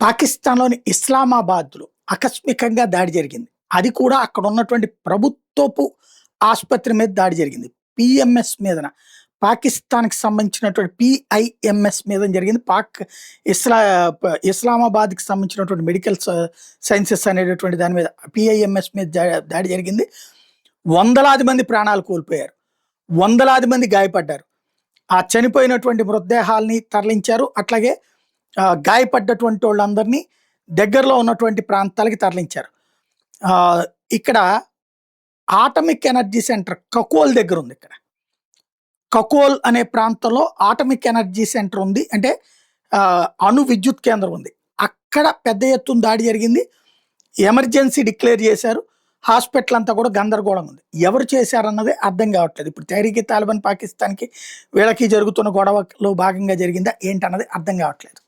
పాకిస్తాన్‌లోని ఇస్లామాబాద్‌లో ఆకస్మికంగా దాడి జరిగింది. అది కూడా అక్కడ ఉన్నటువంటి ప్రభుత్వపు ఆస్పత్రి మీద దాడి జరిగింది. పీఎంఎస్ మీదన పాకిస్తాన్‌కి సంబంధించినటువంటి పీఐఎంఎస్ మీద జరిగింది. ఇస్లా ఇస్లామాబాద్‌కి సంబంధించినటువంటి మెడికల్ సైన్సెస్ అనేటటువంటి దాని మీద పీఐఎంఎస్ మీద దాడి జరిగింది. వందలాది మంది ప్రాణాలు కోల్పోయారు. వందలాది మంది గాయపడ్డారు. ఆ చనిపోయినటువంటి మృతదేహాల్ని తరలించారు. అట్లాగే గాయపడ్డటువంటి వాళ్ళందరినీ దగ్గరలో ఉన్నటువంటి ప్రాంతాలకి తరలించారు. ఇక్కడ ఆటమిక్ ఎనర్జీ సెంటర్ కకోల్ దగ్గర ఉంది. ఇక్కడ కకోల్ అనే ప్రాంతంలో ఆటమిక్ ఎనర్జీ సెంటర్ ఉంది. అంటే అణు విద్యుత్ కేంద్రం ఉంది. అక్కడ పెద్ద ఎత్తున దాడి జరిగింది. ఎమర్జెన్సీ డిక్లేర్ చేశారు. హాస్పిటల్ అంతా కూడా గందరగోళంగా ఉంది. ఎవరు చేశారన్నది అర్థం కావట్లేదు. ఇప్పుడు తహరీక్ తాలిబాన్ పాకిస్తాన్కి వీళ్ళకి జరుగుతున్న గొడవలో భాగంగా జరిగిందా ఏంటన్నది అర్థం కావట్లేదు.